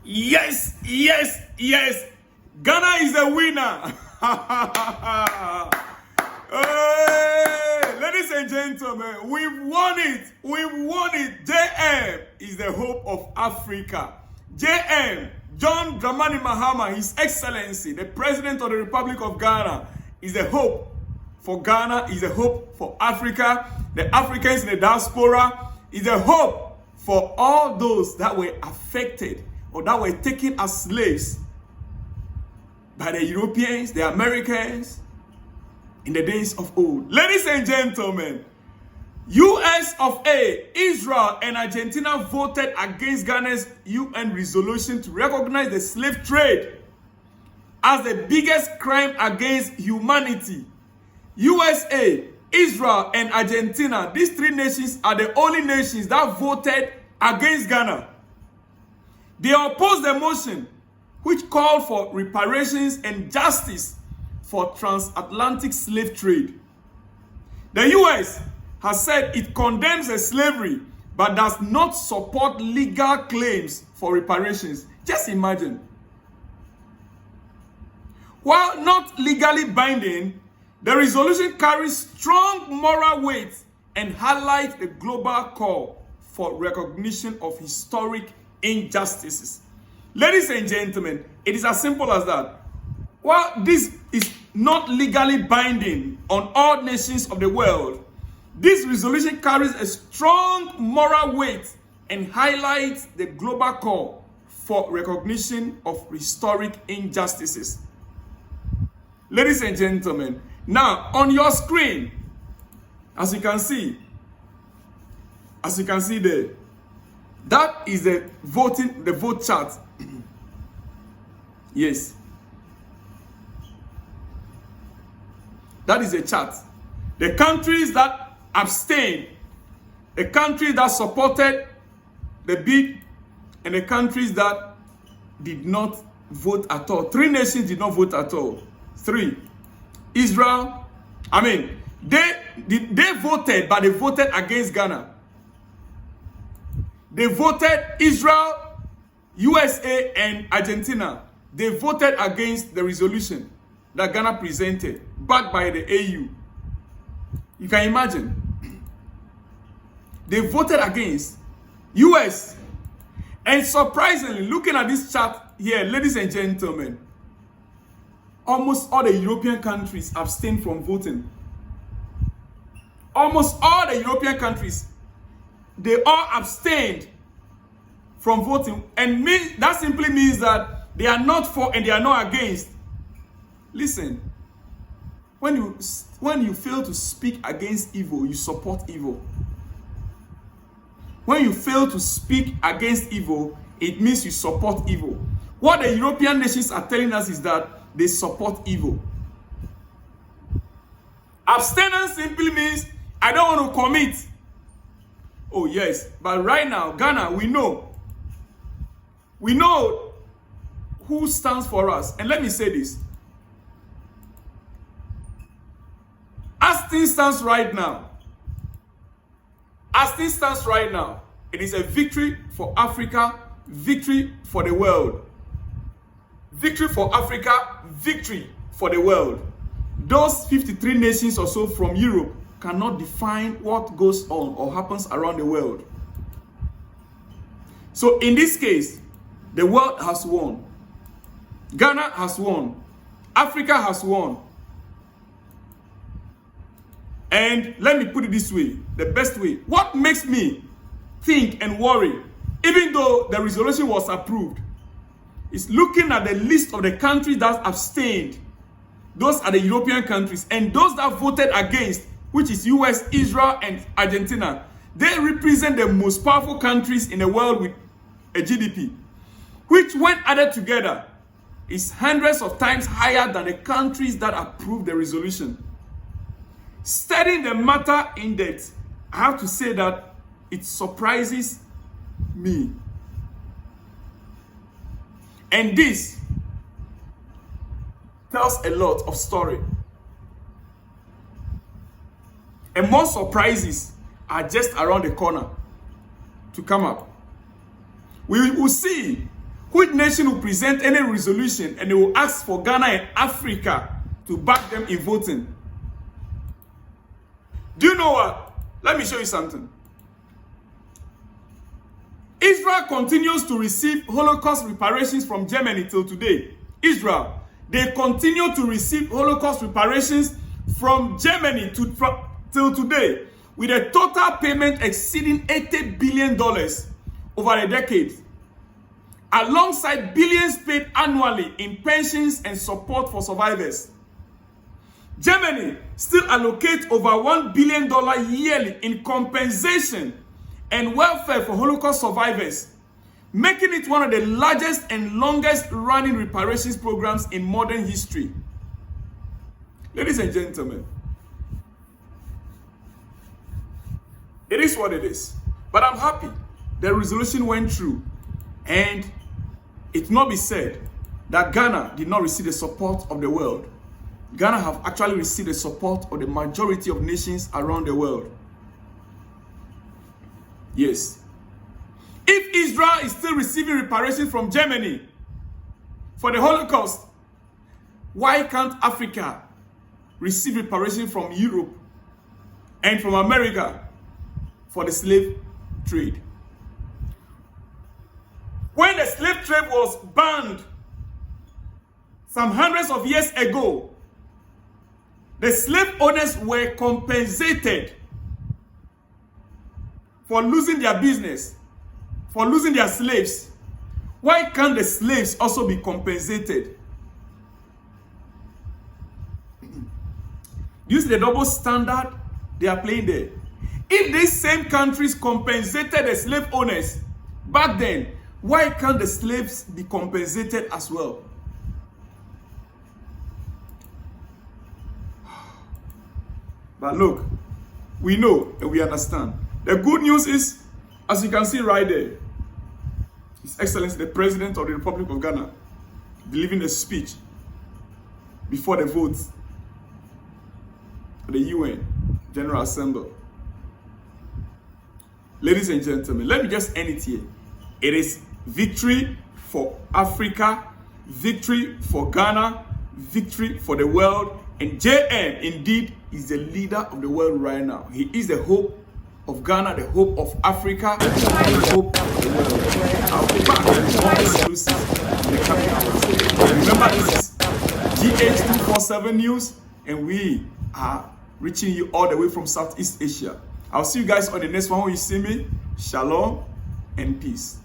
Yes, yes, yes. Ghana is a winner. Hey, ladies and gentlemen, we've won it. We've won it. JM is the hope of Africa. JM, John Dramani Mahama, His Excellency, the President of the Republic of Ghana, is the hope for Ghana, is the hope for Africa, the Africans in the diaspora, is the hope for all those that were affected or that were taken as slaves by the Europeans, the Americans, in the days of old. Ladies and gentlemen, US of A, Israel and Argentina voted against Ghana's UN resolution to recognize the slave trade as the biggest crime against humanity. USA, Israel and Argentina, these three nations are the only nations that voted against Ghana. They opposed the motion, which called for reparations and justice for transatlantic slave trade. The US has said it condemns the slavery, but does not support legal claims for reparations. Just imagine. While not legally binding, the resolution carries strong moral weight and highlights the global call for recognition of historic injustices. Ladies and gentlemen, it is as simple as that. While this is not legally binding on all nations of the world, this resolution carries a strong moral weight and highlights the global call for recognition of historic injustices. Ladies and gentlemen, now on your screen, as you can see there, that is the vote chart. Yes. That is a chart. The countries that abstained, the countries that supported the bid, and the countries that did not vote at all. Three nations did not vote at all. Three. Israel, they voted, but they voted against Ghana. They voted Israel, USA, and Argentina. They voted against the resolution that Ghana presented, backed by the AU. You can imagine. They voted against US. And surprisingly, looking at this chart here, ladies and gentlemen, almost all the European countries abstained from voting. Almost all the European countries, they all abstained from voting. And that simply means that they are not for and they are not against. Listen, when you fail to speak against evil, you support evil. When you fail to speak against evil, it means you support evil. What the European nations are telling us is that they support evil. Abstinence simply means I don't want to commit. Oh yes, but right now, Ghana, we know who stands for us. And let me say this. As things stands right now, it is a victory for Africa, victory for the world. Victory for Africa, victory for the world. Those 53 nations or so from Europe cannot define what goes on or happens around the world. So in this case, the world has won. Ghana has won. Africa has won. And let me put it this way, the best way. What makes me think and worry, even though the resolution was approved, is looking at the list of the countries that abstained. Those are the European countries. And those that voted against, which is US, Israel, and Argentina, they represent the most powerful countries in the world with a GDP, which when added together is hundreds of times higher than the countries that approved the resolution. Studying the matter in depth, I have to say that it surprises me. And this tells a lot of story. And more surprises are just around the corner to come up. We will see which nation will present any resolution and they will ask for Ghana and Africa to back them in voting? Do you know what? Let me show you something. Israel continues to receive Holocaust reparations from Germany till today. Israel, they continue to receive Holocaust reparations from Germany till today, with a total payment exceeding $80 billion over a decade, alongside billions paid annually in pensions and support for survivors. Germany still allocates over $1 billion yearly in compensation and welfare for Holocaust survivors, making it one of the largest and longest running reparations programs in modern history. Ladies and gentlemen, it is what it is. But I'm happy the resolution went through, and it not be said that Ghana did not receive the support of the world. Ghana have actually received the support of the majority of nations around the world. Yes. If Israel is still receiving reparations from Germany for the Holocaust, why can't Africa receive reparations from Europe and from America for the slave trade? When the slave trade was banned some hundreds of years ago, the slave owners were compensated for losing their business, for losing their slaves. Why can't the slaves also be compensated? Use the double standard they are playing there. If these same countries compensated the slave owners back then, why can't the slaves be compensated as well? But look, we know and we understand. The good news is, as you can see right there, His Excellency, the President of the Republic of Ghana, delivering a speech before the votes of the UN General Assembly. Ladies and gentlemen, let me just end it here. It is victory for Africa, victory for Ghana, victory for the world. And JM indeed is the leader of the world right now. He is the hope of Ghana, the hope of Africa, the hope of the world. I'll be back with more exclusives in the coming hours. Remember, this is GH247 News, and we are reaching you all the way from Southeast Asia. I'll see you guys on the next one when you see me. Shalom and peace.